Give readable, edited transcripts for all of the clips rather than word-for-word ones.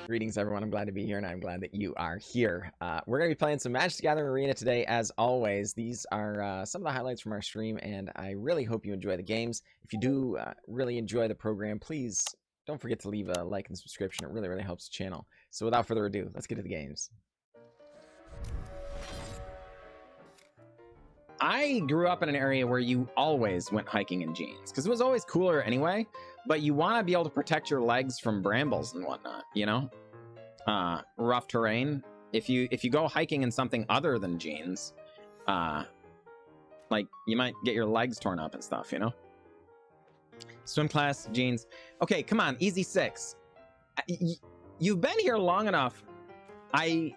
Greetings, everyone. I'm glad to be here, and I'm glad that you are here. We're going to be playing some Magic the Gathering Arena today, as always. These are some of the highlights from our stream, and I really hope you enjoy the games. If you do really enjoy the program, please don't forget to leave a like and subscription. It really, really helps the channel. So without further ado, let's get to the games. I grew up in an area where you always went hiking in jeans, because it was always cooler anyway, but you want to be able to protect your legs from brambles and whatnot, you know? Rough terrain. If you go hiking in something other than jeans, like, you might get your legs torn up and stuff, you know? Swim class, jeans. Okay, come on, easy 6. You've been here long enough. I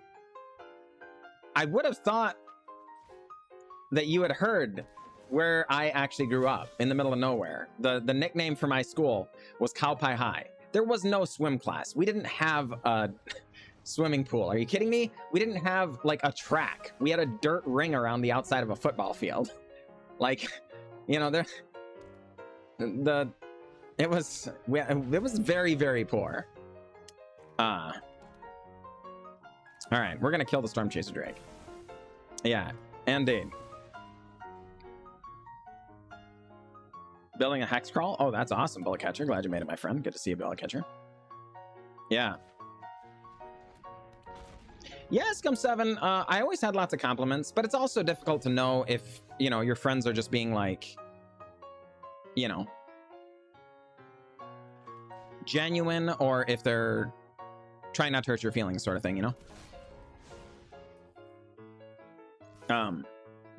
would have thought that you had heard where I actually grew up, in the middle of nowhere. The nickname for my school was Cow Pie High. There was no swim class. We didn't have a swimming pool. Are you kidding me? We didn't have, like, a track. We had a dirt ring around the outside of a football field. Like, you know, it was very, very poor. All right, we're gonna kill the Storm Chaser Drake. Yeah, indeed. Building a Hex Crawl? Oh, that's awesome, Bullet Catcher. Glad you made it, my friend. Good to see you, Bullet Catcher. Yeah. Yeah, Scum7, I always had lots of compliments, but it's also difficult to know if, you know, your friends are just being, like, you know, genuine, or if they're trying not to hurt your feelings, sort of thing, you know?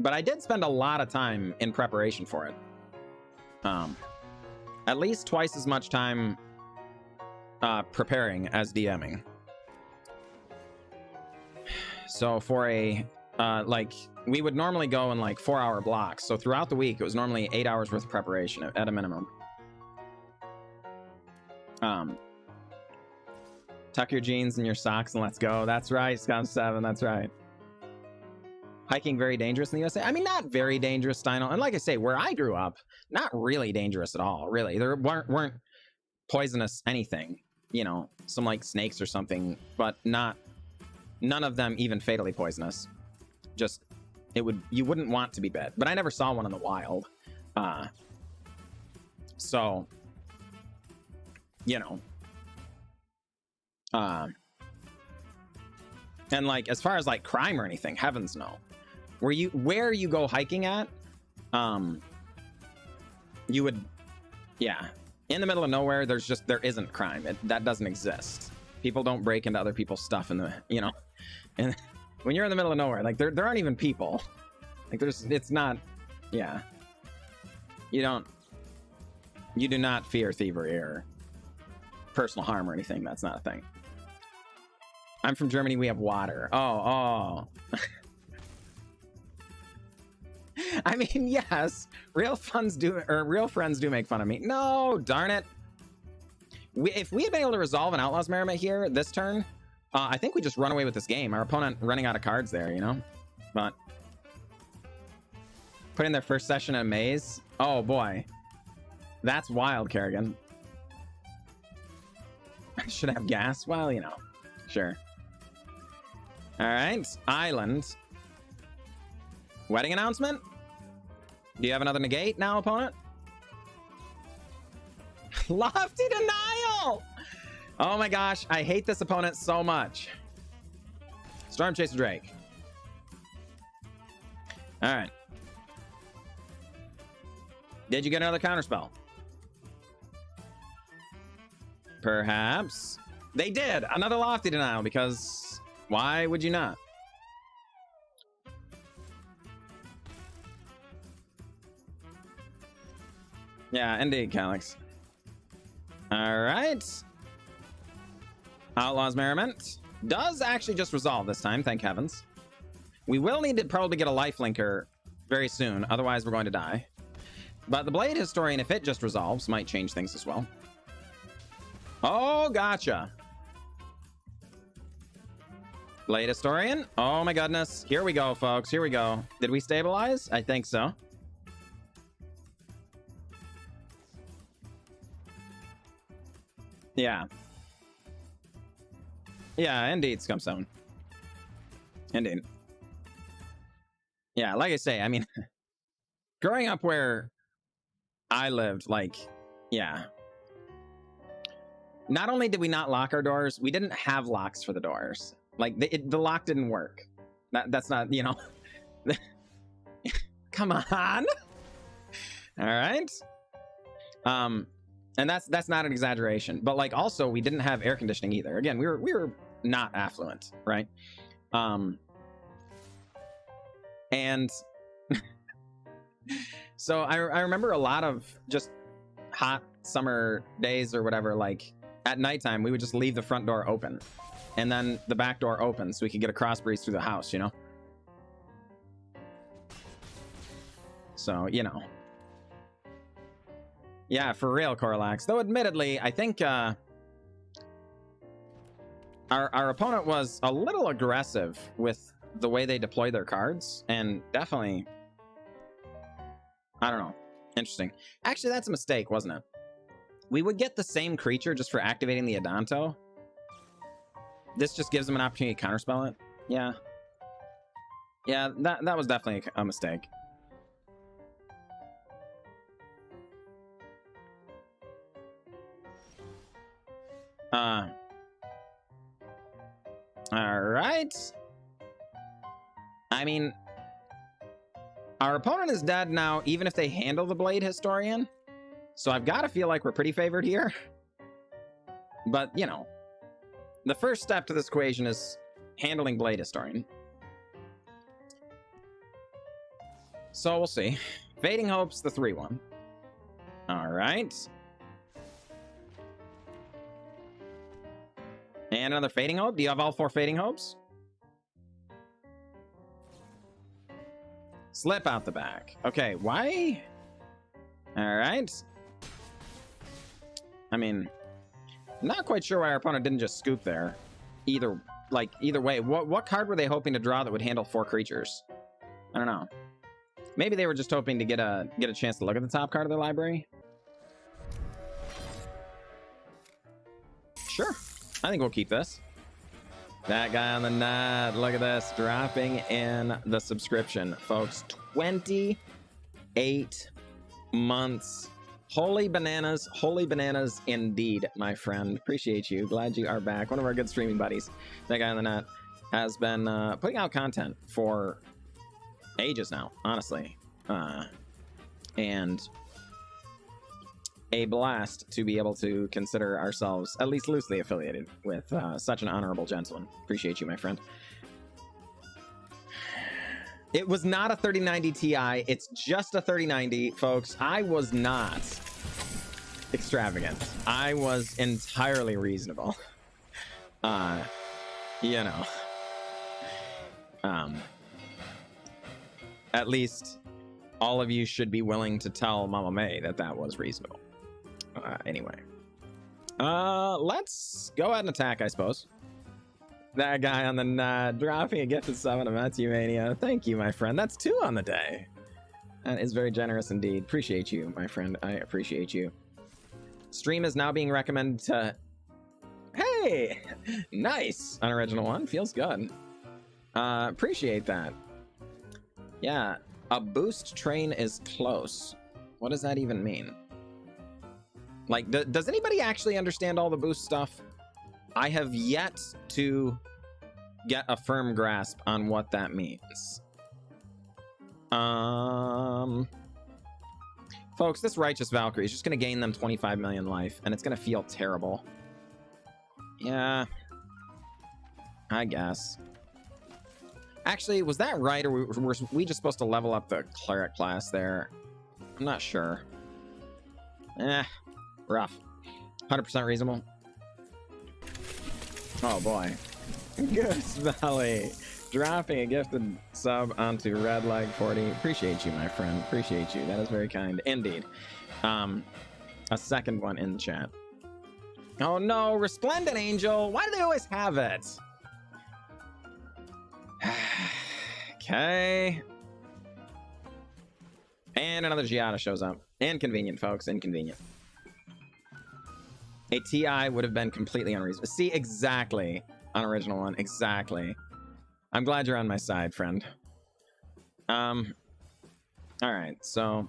But I did spend a lot of time in preparation for it. At least twice as much time preparing as DMing. So for a like, we would normally go in like 4-hour blocks, so throughout the week it was normally 8 hours worth of preparation at a minimum. Tuck your jeans and your socks and let's go. That's right, Scum7, that's right. Hiking very dangerous in the USA? I mean, not very dangerous, Steino. And like I say, where I grew up, not really dangerous at all, really. There weren't poisonous anything, you know, some like snakes or something, but none of them even fatally poisonous. Just, you wouldn't want to be bit. But I never saw one in the wild. So, you know. And like, as far as like crime or anything, heavens no. Where you go hiking at, you would, yeah, in the middle of nowhere, there isn't crime. That doesn't exist. People don't break into other people's stuff in the, you know, and when you're in the middle of nowhere, like there aren't even people. Like it's not, yeah. You do not fear thievery or personal harm or anything. That's not a thing. I'm from Germany. We have water. Oh. I mean, yes, real friends do make fun of me. No, darn it. If we had been able to resolve an Outlaws Merriment here this turn, I think we just run away with this game. Our opponent running out of cards there, you know? But put in their first session in a maze. Oh boy, that's wild, Kerrigan. Should have gas. Well, you know, sure. All right, Island. Wedding announcement? Do you have another negate now, opponent? Lofty Denial! Oh my gosh, I hate this opponent so much. Storm Chaser Drake. All right. Did you get another counterspell? Perhaps. They did! Another Lofty Denial, because why would you not? Yeah, indeed, Calyx. All right. Outlaws Merriment does actually just resolve this time, thank heavens. We will need to probably get a lifelinker very soon, otherwise we're going to die. But the Blade Historian, if it just resolves, might change things as well. Oh, gotcha. Blade Historian. Oh my goodness. Here we go, folks. Here we go. Did we stabilize? I think so. Yeah. Yeah, indeed, Scumstone. Indeed. Yeah, like I say, I mean, growing up where I lived, like, yeah. Not only did we not lock our doors, we didn't have locks for the doors. Like, the lock didn't work. That's not, you know. Come on. All right. And that's not an exaggeration. But, like, also, we didn't have air conditioning either. Again, we were not affluent, right? And so I remember a lot of just hot summer days or whatever, like at nighttime, we would just leave the front door open and then the back door open so we could get a cross breeze through the house, you know? So, you know. Yeah, for real, Coralax. Though admittedly, I think our opponent was a little aggressive with the way they deploy their cards, and definitely, I don't know, interesting. Actually, that's a mistake, wasn't it? We would get the same creature just for activating the Eiganjo. This just gives them an opportunity to counterspell it. Yeah. Yeah, that was definitely a mistake. All right. I mean, our opponent is dead now, even if they handle the Blade Historian. So I've got to feel like we're pretty favored here. But, you know, the first step to this equation is handling Blade Historian. So we'll see. Fading Hope's the 3-1. All right. And another Fading Hope. Do you have all 4 Fading Hopes? Slip out the back. Okay, why? All right. I mean, not quite sure why our opponent didn't just scoop there. Either way, what card were they hoping to draw that would handle 4 creatures? I don't know. Maybe they were just hoping to get a chance to look at the top card of their library. Sure. I think we'll keep this. That guy on the net. Look at this. Dropping in the subscription, folks. 28 months. Holy bananas indeed, my friend. Appreciate you. Glad you are back. One of our good streaming buddies, that guy on the net, has been putting out content for ages now, honestly. And a blast to be able to consider ourselves at least loosely affiliated with such an honorable gentleman. Appreciate you, my friend. It was not a 3090 Ti. It's just a 3090, folks. I was not extravagant. I was entirely reasonable. You know. At least all of you should be willing to tell Mama May that that was reasonable. Anyway. Let's go ahead and attack, I suppose. That guy on the dropping a gift of 7 of Matthew Mania. Thank you, my friend. That's 2 on the day. That is very generous indeed. Appreciate you, my friend. I appreciate you. Stream is now being recommended to... Hey! Nice! Unoriginal one. Feels good. Appreciate that. Yeah. A boost train is close. What does that even mean? Like, does anybody actually understand all the boost stuff? I have yet to get a firm grasp on what that means. Folks, this Righteous Valkyrie is just going to gain them 25 million life, and it's going to feel terrible. Yeah. I guess. Actually, was that right, or were we just supposed to level up the Cleric class there? I'm not sure. Rough. 100% reasonable. Oh boy. Goose Valley. Dropping a gifted sub onto Red Leg 40. Appreciate you, my friend. Appreciate you. That is very kind. Indeed. A second one in the chat. Oh no, Resplendent Angel. Why do they always have it? Okay. And another Giada shows up. Inconvenient, folks. Inconvenient. A TI would have been completely unreasonable. See, exactly. unoriginal one. Exactly. I'm glad you're on my side, friend. All right, so...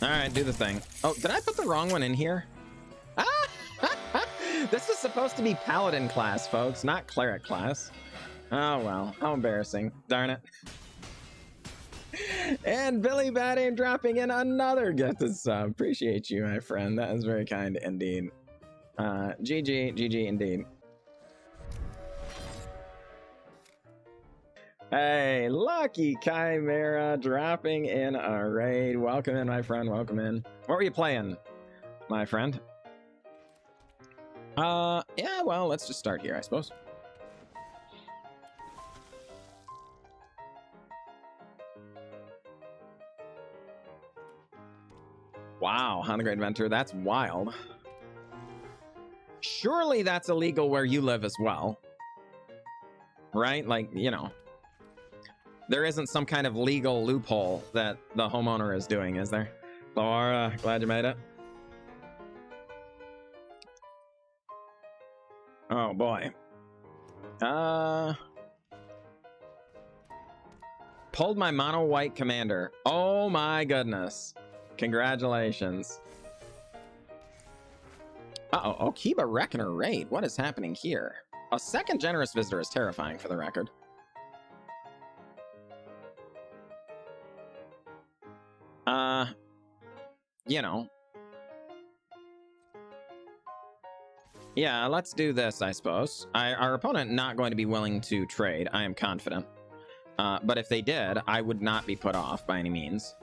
All right, do the thing. Oh, did I put the wrong one in here? Ah! This is supposed to be Paladin class, folks, not Cleric class. Oh, well, how embarrassing. Darn it. And Billy Badaim dropping in another gifted sub. Appreciate you, my friend. That is very kind indeed. GG indeed. Hey, Lucky Chimera dropping in a raid. Welcome in, my friend. Welcome in. What were you playing, my friend? Yeah, well, let's just start here, I suppose. Wow, Honda Great Inventor, that's wild. Surely that's illegal where you live as well. Right? Like, you know, there isn't some kind of legal loophole that the homeowner is doing, is there? Laura, glad you made it. Oh boy. Pulled my mono white commander. Oh my goodness. Congratulations. Uh-oh, Okiba Reckoner raid. What is happening here? A second generous visitor is terrifying, for the record. You know. Yeah, let's do this, I suppose. Our opponent not going to be willing to trade, I am confident. But if they did, I would not be put off by any means.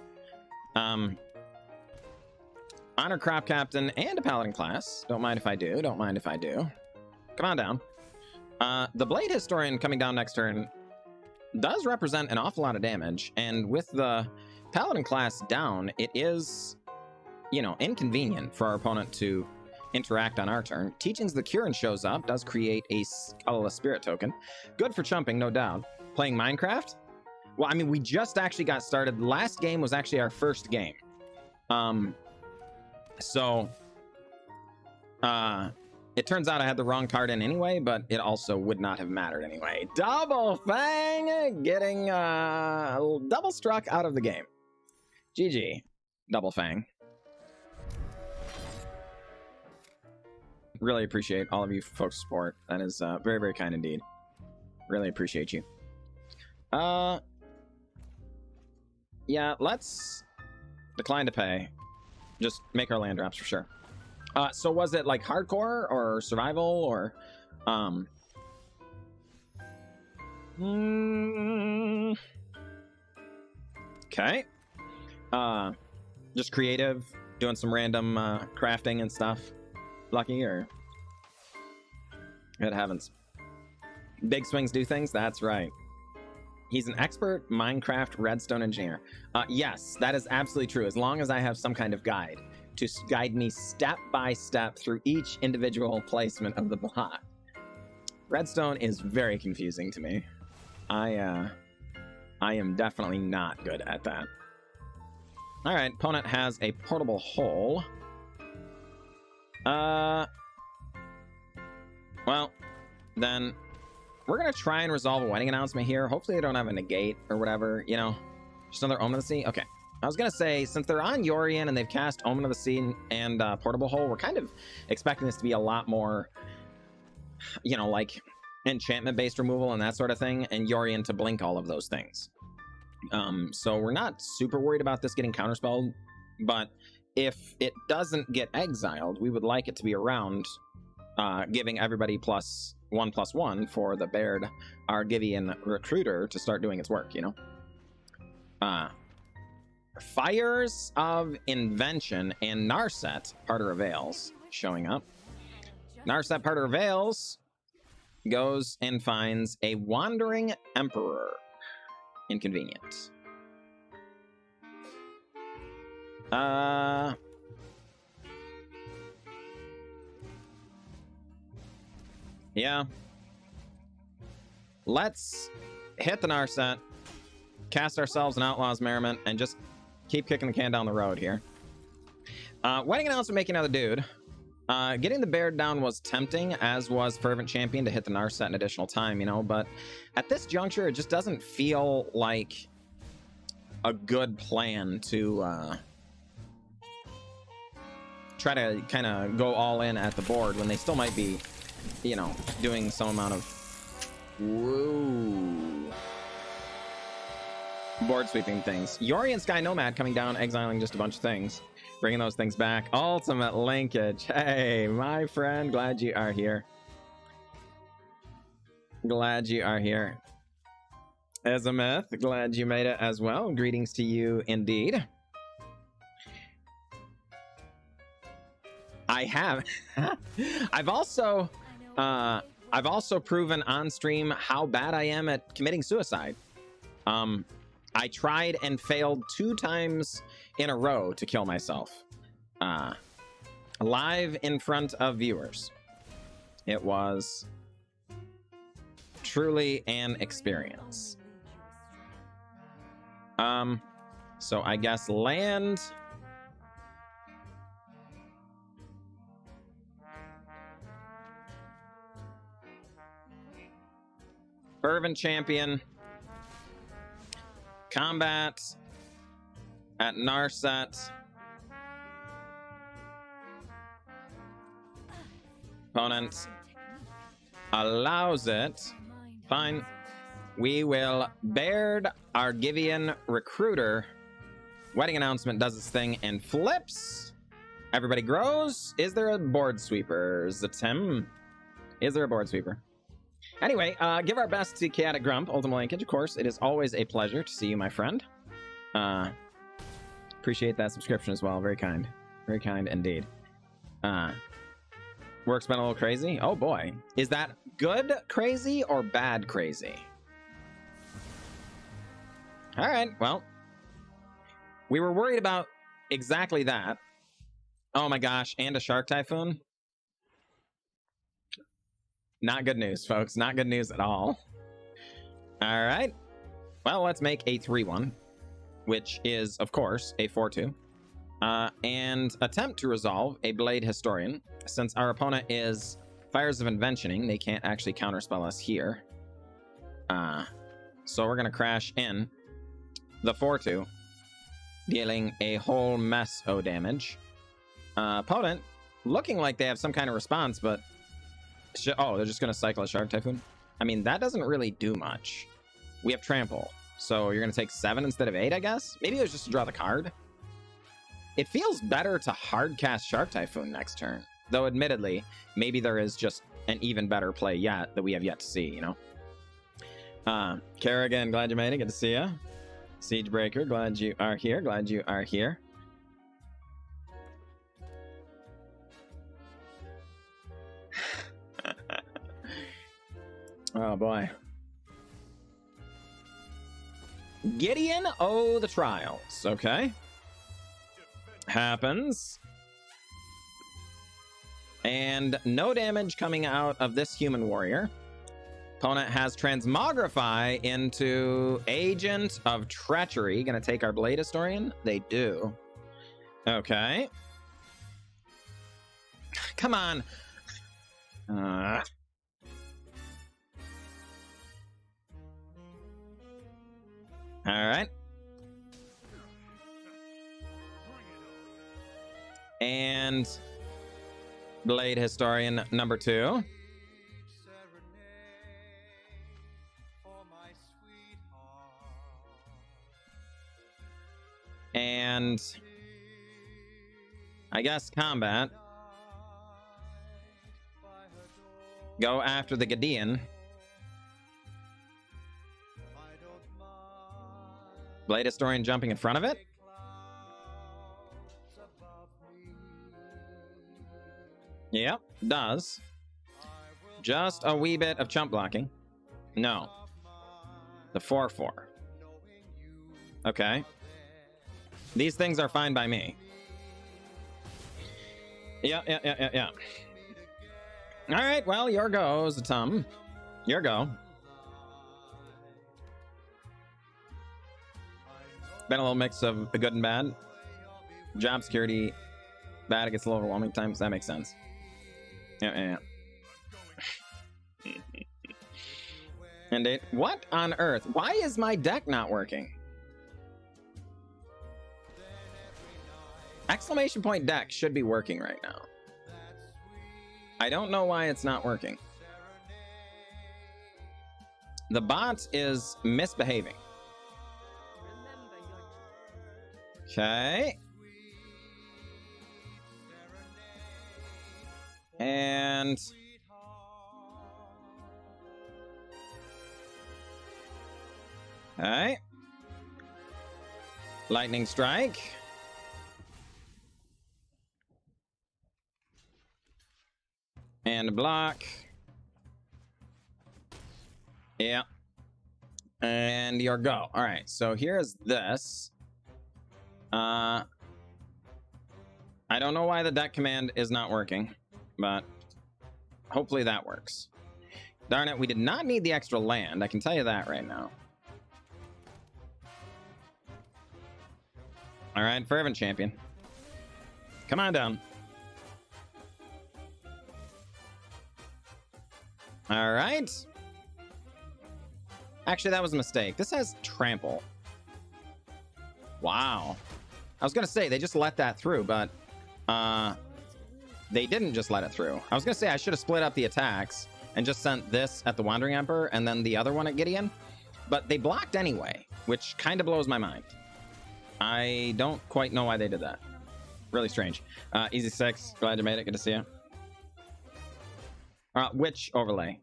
Honor Crop Captain and a Paladin Class. Don't mind if I do. Don't mind if I do. Come on down. The Blade Historian coming down next turn does represent an awful lot of damage. And with the Paladin Class down, it is, you know, inconvenient for our opponent to interact on our turn. Teachings the Curin shows up, does create a Colorless Spirit token. Good for chumping, no doubt. Playing Minecraft? Well, I mean, we just actually got started. Last game was actually our first game. So, it turns out I had the wrong card in anyway, but it also would not have mattered anyway. Double Fang getting double struck out of the game. GG, Double Fang. Really appreciate all of you folks' support. That is very, very kind indeed. Really appreciate you. Yeah, let's decline to pay. Just make our land drops for sure. So was it like hardcore or survival or okay. Just creative, doing some random crafting and stuff. Lucky, or good heavens. Big swings do things, that's right. He's an expert Minecraft redstone engineer. Yes, that is absolutely true. As long as I have some kind of guide to guide me step by step through each individual placement of the block. Redstone is very confusing to me. I am definitely not good at that. All right, opponent has a portable hole. Well, then we're gonna try and resolve a wedding announcement here. Hopefully they don't have a negate or whatever, you know. Just another Omen of the Sea. Okay. I was gonna say, since they're on Yorian and they've cast Omen of the Sea and Portable Hole, we're kind of expecting this to be a lot more, you know, like enchantment-based removal and that sort of thing, and Yorian to blink all of those things. So we're not super worried about this getting counterspelled, but if it doesn't get exiled, we would like it to be around, giving everybody +1/+1 for the Baird Argivian Recruiter to start doing its work, you know? Fires of Invention and Narset, Parter of Veils, showing up. Narset, Parter of Veils goes and finds a Wandering Emperor. Inconvenient. Yeah. Let's hit the Narset, cast ourselves an Outlaws Merriment, and just keep kicking the can down the road here. Wedding announcement making another dude. Getting the Baird down was tempting, as was Fervent Champion to hit the Narset an additional time, you know, but at this juncture, it just doesn't feel like a good plan to try to kind of go all in at the board when they still might be, you know, doing some amount of board sweeping things. Yorian Sky Nomad coming down, exiling just a bunch of things, bringing those things back. Ultimate linkage. Hey, my friend, glad you are here. Glad you are here. As a myth, glad you made it as well. Greetings to you indeed. I have. I've also proven on stream how bad I am at committing suicide. I tried and failed 2 times in a row to kill myself. Live in front of viewers. It was truly an experience. So I guess land. Fervent Champion. Combat at Narset. Opponent allows it. Fine. We will Baird Argivian Recruiter. Wedding announcement does its thing and flips. Everybody grows. Is there a board sweeper? Zatem? Is there a board sweeper? Anyway, give our best to Chaotic Grump, Ultimate Linkage. Of course, it is always a pleasure to see you, my friend. Appreciate that subscription as well. Very kind. Very kind indeed. Work's been a little crazy. Oh boy. Is that good crazy or bad crazy? All right, well. We were worried about exactly that. Oh my gosh, and a Shark Typhoon? Not good news, folks. Not good news at all. All right. Well, let's make a 3-1, which is, of course, a 4-2. And attempt to resolve a Blade Historian. Since our opponent is Fires of Inventioning, they can't actually counterspell us here. So we're going to crash in the 4-2, dealing a whole mess of damage. Opponent looking like they have some kind of response, but oh, they're just going to cycle a Shark Typhoon? I mean, that doesn't really do much. We have Trample, so you're going to take 7 instead of 8, I guess? Maybe it was just to draw the card. It feels better to hard cast Shark Typhoon next turn. Though, admittedly, maybe there is just an even better play yet that we have yet to see, you know? Kerrigan, glad you made it. Good to see you. Siegebreaker, glad you are here. Glad you are here. Oh boy. Gideon, oh, the trials. Okay. Happens. And no damage coming out of this human warrior. Opponent has Transmogrify into Agent of Treachery. Gonna take our Blade Historian? They do. Okay. Come on. All right. And Blade Historian number 2. And I guess combat. Go after the Gideon. Blade Historian jumping in front of it. Yep, does. Just a wee bit of chump blocking. No. The 4-4. Okay. These things are fine by me. Yeah. All right, well, your go, Zatum. Your go. Been a little mix of good and bad. Job security, bad, it gets a little overwhelming times. That makes sense. Yeah. And what on earth? Why is my deck not working? Exclamation point deck should be working right now. I don't know why it's not working. The bot is misbehaving. Okay. And okay. Lightning strike. And block. Yeah. And your go. All right. So here's this. I don't know why the deck command is not working, but hopefully that works. Darn it, we did not need the extra land. I can tell you that right now. All right, Fervent Champion. Come on down. All right. Actually, that was a mistake. This has trample. Wow. I was going to say, they just let that through, but they didn't just let it through. I was going to say I should have split up the attacks and just sent this at the Wandering Emperor and then the other one at Gideon. But they blocked anyway, which kind of blows my mind. I don't quite know why they did that. Really strange. Easy 6. Glad you made it. Good to see you. Which overlay?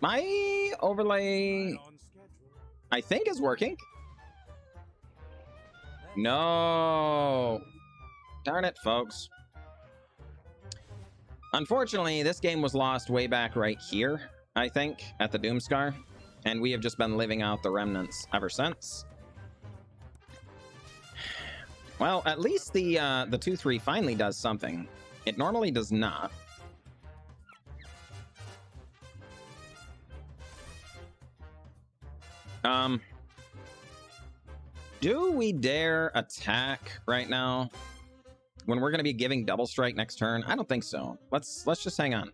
My overlay, I think, is working. No. Darn it, folks. Unfortunately, this game was lost way back right here, I think, at the Doomscar. And we have just been living out the remnants ever since. Well, at least the 2-3 finally does something. It normally does not. Do we dare attack right now when we're going to be giving double strike next turn? I don't think so. Let's just hang on.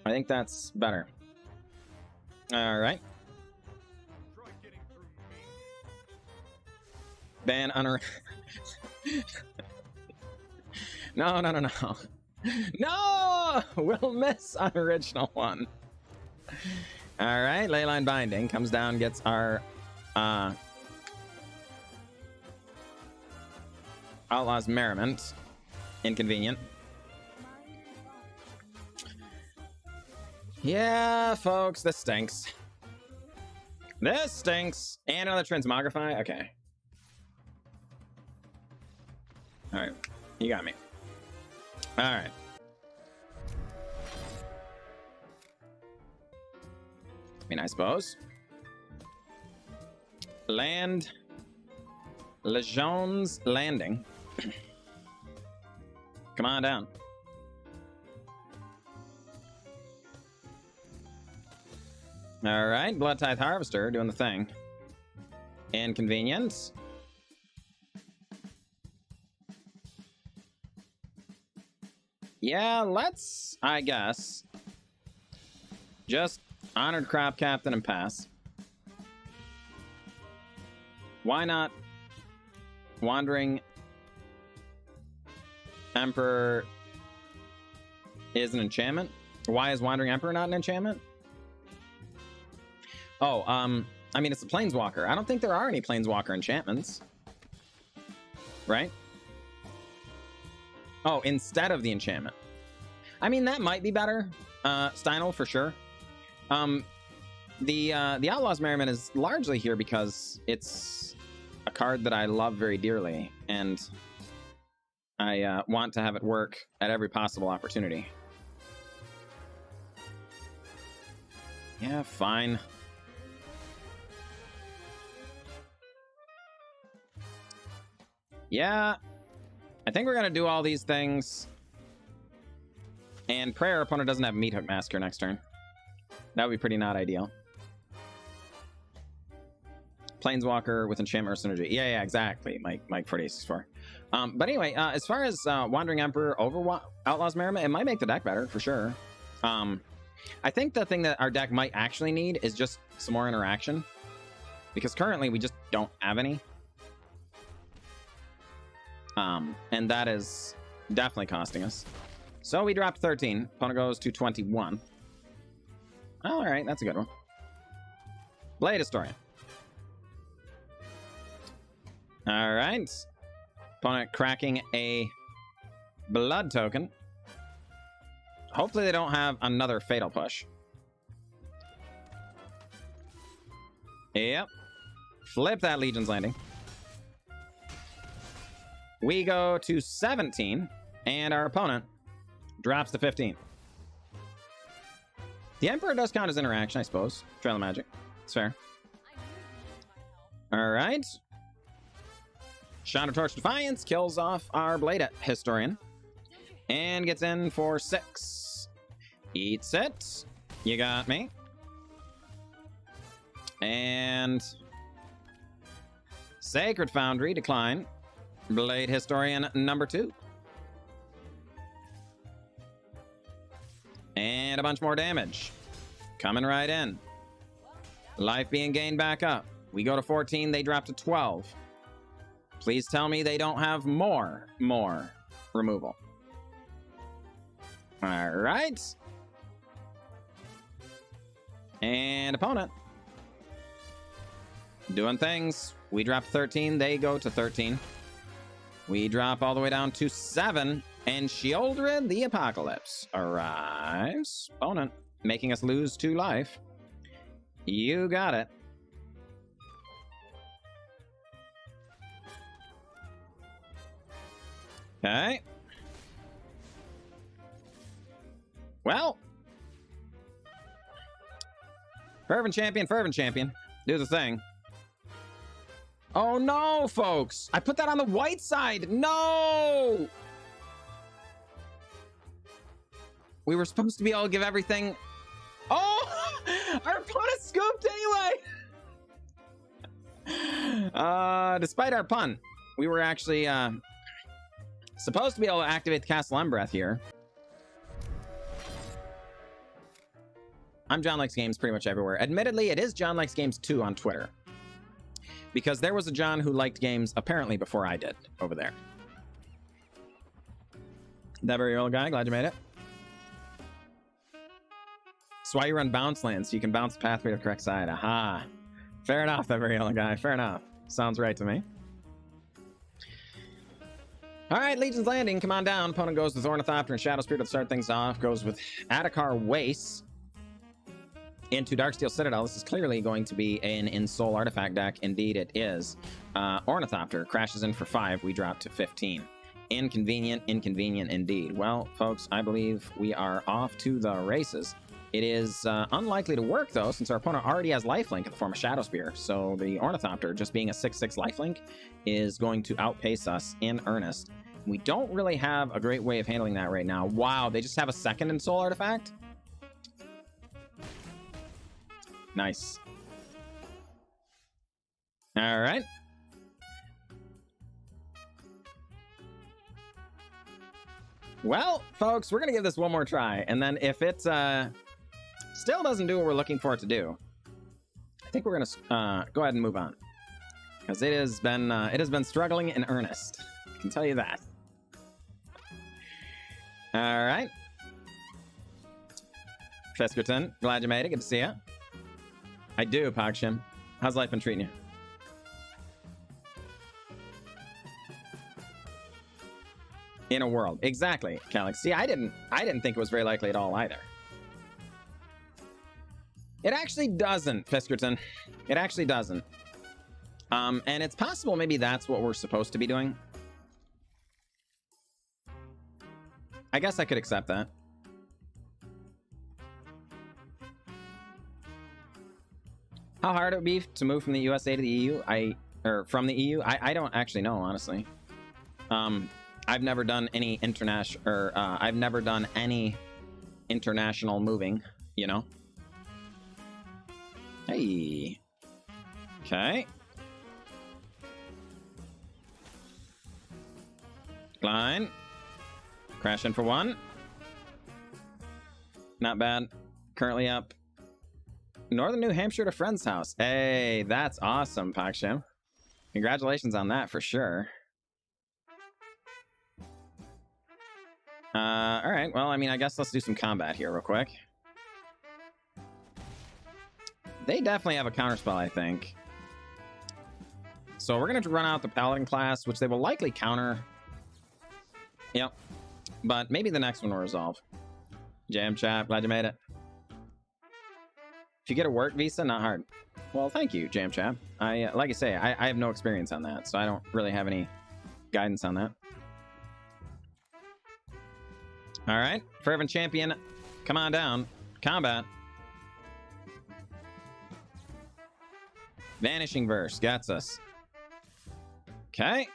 I think that's better. All right. Ban unor. No. No! We'll miss unoriginal one. All right, Leyline Binding comes down, gets our Outlaws Merriment. Inconvenient. Yeah, folks, this stinks. This stinks. And another Transmogrify? Okay. All right, you got me. All right. I mean, I suppose. Land. Legion's Landing. Come on down. All right, Blood Tithe Harvester doing the thing. Inconvenience. Yeah, let's, I guess, just Honored Crop Captain and pass. Why not Wandering Emperor is an enchantment? Why is Wandering Emperor not an enchantment? Oh, I mean, it's a Planeswalker. I don't think there are any Planeswalker enchantments. Right? Oh, instead of the enchantment. I mean, that might be better. Steinel, for sure. The Outlaws Merriment is largely here because it's a card that I love very dearly, and I want to have it work at every possible opportunity. Yeah, fine. Yeah, I think we're going to do all these things. And pray our opponent doesn't have Meat Hook Massacre next turn. That would be pretty not ideal. Planeswalker with enchantment or synergy. Yeah, exactly. Mike 4864. But anyway, as far as Wandering Emperor over Outlaws Merriment, it might make the deck better for sure. I think the thing that our deck might actually need is just some more interaction, because currently we just don't have any. And that is definitely costing us. So we dropped 13. Opponent goes to 21. All right, that's a good one. Blade Historian. All right. Opponent cracking a blood token. Hopefully they don't have another Fatal Push. Yep. Flip that Legion's Landing. We go to 17, and our opponent drops to 15. The Emperor does count as interaction, I suppose. Trail of Magic. It's fair. All right. Shadow Torch Defiance kills off our Blade Historian and gets in for 6. Eats it. You got me. And Sacred Foundry, decline. Blade Historian number 2. And a bunch more damage. Coming right in. Life being gained back up. We go to 14, they drop to 12. Please tell me they don't have more removal. All right. And opponent doing things. We drop 13, they go to 13. We drop all the way down to 7, and Sheoldred the Apocalypse arrives. Opponent making us lose 2 life. You got it. Okay. Well. Fervent Champion. Do the thing. Oh no, folks. I put that on the white side. No! We were supposed to be able to give everything. Oh! Our opponent scooped anyway! Despite our punt, we were actually supposed to be able to activate the Castle Embereth here. I'm John Likes Games pretty much everywhere. Admittedly, it is John Likes Games 2 on Twitter. Because there was a John who liked games apparently before I did over there. That very old guy, glad you made it. That's why you run bounce lands, so you can bounce the pathway to the correct side. Aha. Fair enough, that very old guy. Fair enough. Sounds right to me. All right, Legion's Landing, come on down. Opponent goes with Ornithopter and Shadow Spirit to start things off. Goes with Adakar Waste into Darksteel Citadel. This is clearly going to be an in-soul artifact deck. Indeed, it is. Ornithopter crashes in for 5. We drop to 15. Inconvenient indeed. Well, folks, I believe we are off to the races. It is unlikely to work, though, since our opponent already has lifelink in the form of Shadow Spear. So the Ornithopter, just being a 6/6 lifelink, is going to outpace us in earnest. We don't really have a great way of handling that right now. Wow, they just have a second in-soul artifact? Nice. All right. Well, folks, we're going to give this one more try. And then if it still doesn't do what we're looking for it to do, I think we're going to go ahead and move on. Because it has been struggling in earnest. I can tell you that. All right. Fiskerton, glad you made it. Good to see you. I do, Pogshim. How's life been treating you? In a world. Exactly, Calix. See, I didn't think it was very likely at all either. It actually doesn't, Fiskerton. It actually doesn't. And it's possible maybe that's what we're supposed to be doing. I guess I could accept that. How hard it would be to move from the USA to the EU? From the EU? I don't actually know, honestly. I've never done any I've never done any international moving, you know? Hey. Okay. Line. Crash in for 1. Not bad. Currently up. Northern New Hampshire to friend's house. Hey, that's awesome, Paksham. Congratulations on that for sure. All right. Well, I mean, I guess let's do some combat here real quick. They definitely have a counterspell, I think. So we're going to run out the Paladin class, which they will likely counter. Yep. But maybe the next one will resolve. Jam chat, glad you made it. If you get a work visa, not hard. Well, thank you, Jam chat. Like I say, I have no experience on that, so I don't really have any guidance on that. All right, Fervent Champion, come on down. Combat. Vanishing Verse gets us. Okay.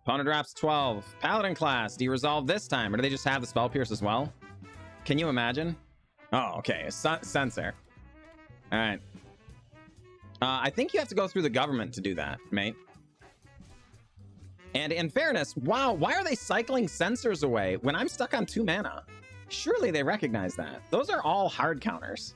Opponent drops 12. Paladin class, do you resolve this time, or do they just have the Spell Pierce as well? Can you imagine? Oh, okay, Censor. All right. I think you have to go through the government to do that, mate. And in fairness, wow, why are they cycling Censors away when I'm stuck on 2 mana? Surely they recognize that. Those are all hard counters.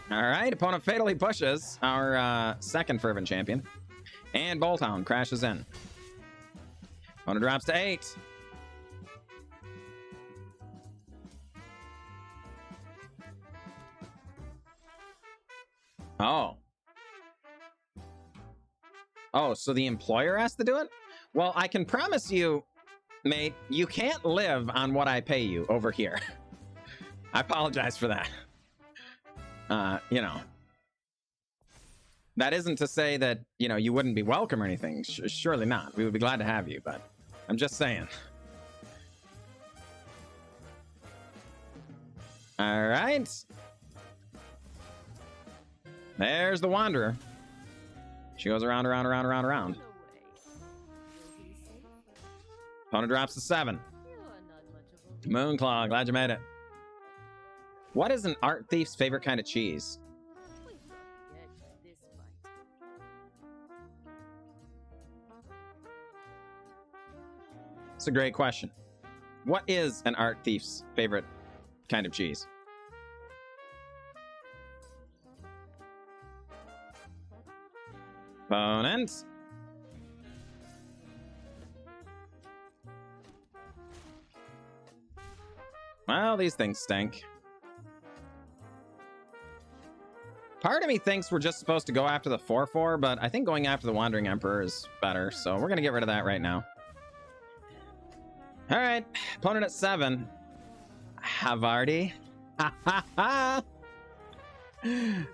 All right, opponent fatally pushes our second Fervent Champion. And Bolt Hound crashes in. Opponent drops to 8. Oh. Oh, so the employer has to do it? Well, I can promise you, mate, you can't live on what I pay you over here. I apologize for that. You know. That isn't to say that, you know, you wouldn't be welcome or anything. Surely not. We would be glad to have you, but I'm just saying. All right. There's the Wanderer. She goes around, around, around, around, around. Opponent drops to 7. Moonclaw, glad you made it. What is an art thief's favorite kind of cheese? It's a great question. What is an art thief's favorite kind of cheese? Opponent. Well, these things stink. Part of me thinks we're just supposed to go after the 4/4, but I think going after the Wandering Emperor is better, so we're going to get rid of that right now. All right, opponent at 7. Havarti. Ha ha ha!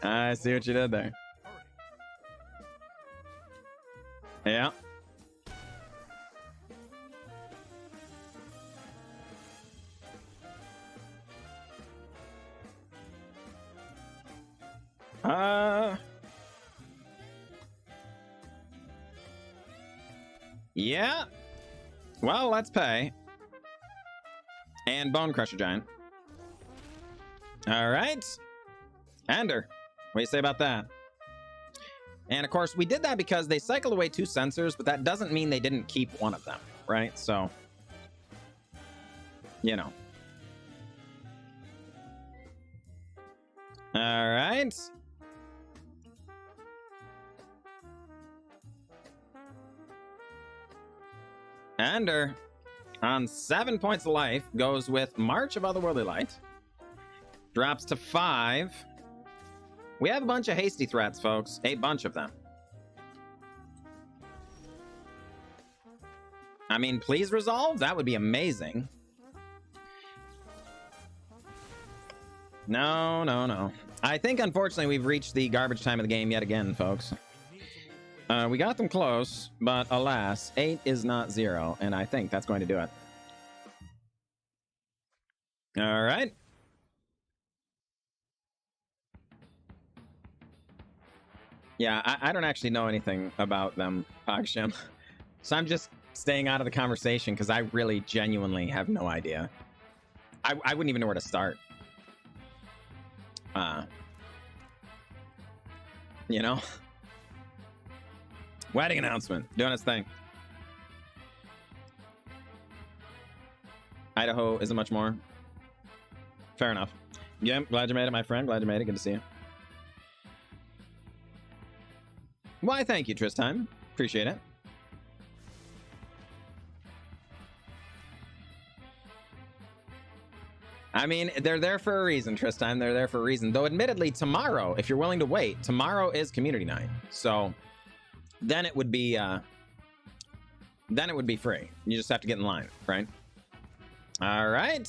I see what you did there. Yeah. Yeah. Well, let's pay. And Bonecrusher Giant. All right. Ender, what do you say about that? And of course, we did that because they cycled away 2 Censors, but that doesn't mean they didn't keep one of them, right? So, you know. All right. Ender, on 7 points of life, goes with March of Otherworldly Light. Drops to 5. We have a bunch of hasty threats, folks. A bunch of them. I mean, please resolve. That would be amazing. No, no, no. I think, unfortunately, we've reached the garbage time of the game yet again, folks. We got them close, but alas, 8 is not 0, and I think that's going to do it. All right. Yeah, I don't actually know anything about them, Paksham. So I'm just staying out of the conversation because I really genuinely have no idea. I wouldn't even know where to start. You know? Wedding announcement. Doing its thing. Idaho isn't much more. Fair enough. Yeah, glad you made it, my friend. Glad you made it. Good to see you. Why, thank you, Tristan. Appreciate it. I mean, they're there for a reason, Tristan. They're there for a reason. Though, admittedly, tomorrow, if you're willing to wait, tomorrow is community night. So then it would be free. You just have to get in line, right? All right.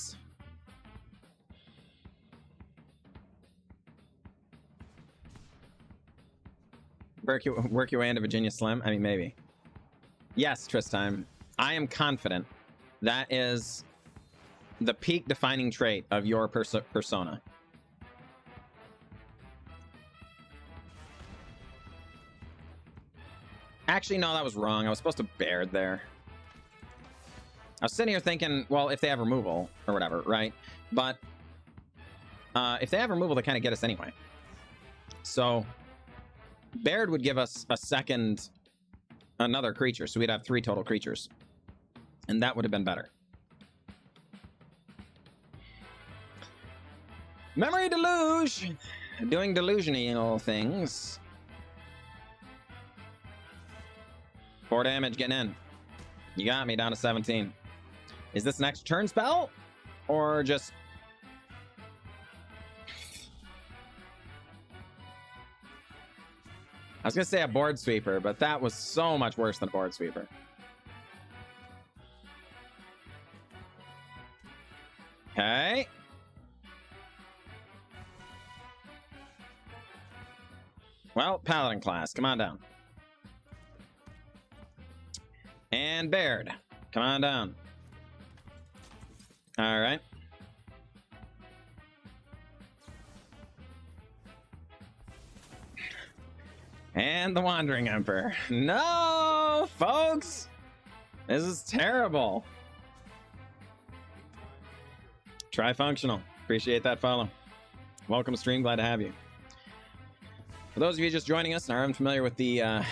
Work your way into Virginia Slim? I mean, maybe. Yes, Tristan. I am confident that is the peak defining trait of your persona. Actually, no, that was wrong. I was supposed to Baird there. I was sitting here thinking, well, if they have removal or whatever, right? But if they have removal, they kind of get us anyway. So Baird would give us another creature, so we'd have 3 total creatures. And that would have been better. Memory deluge! Doing delusional things. 4 damage getting in. You got me down to 17. Is this next turn spell? Or just... I was going to say a board sweeper, but that was so much worse than a board sweeper. Okay. Well, Paladin Class, come on down. And Baird, come on down. All right. And the Wandering Emperor. No, folks! This is terrible. Trifunctional. Appreciate that follow. Welcome to stream. Glad to have you. For those of you just joining us and are unfamiliar with the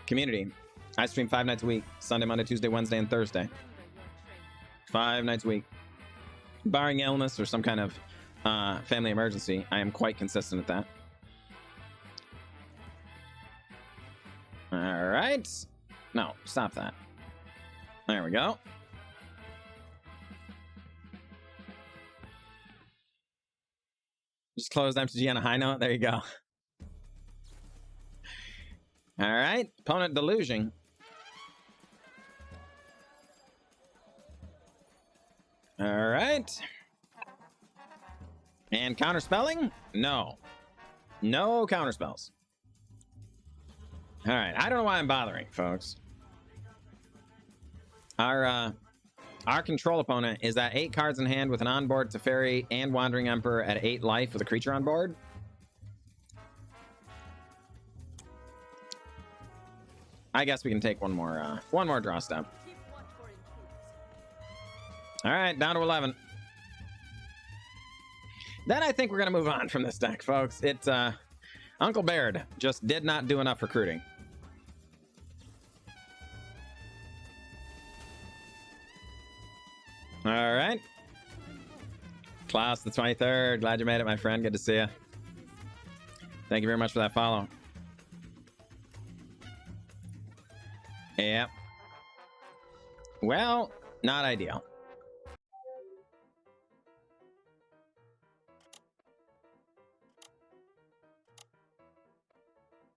community, I stream 5 nights a week. Sunday, Monday, Tuesday, Wednesday, and Thursday. 5 nights a week. Barring illness or some kind of family emergency, I am quite consistent at that. All right. No, stop that. There we go. Just closed MTGA on a high note. There you go. All right. Opponent delusion. All right. And counterspelling? No. No counterspells. All right. I don't know why I'm bothering, folks. Our control opponent is at 8 cards in hand with an onboard Teferi and Wandering Emperor at 8 life with a creature on board. I guess we can take one more draw step. All right, down to 11. Then I think we're going to move on from this deck, folks. It's Uncle Baird just did not do enough recruiting. All right. Klaus the 23rd. Glad you made it, my friend. Good to see you. Thank you very much for that follow. Yep. Well, not ideal.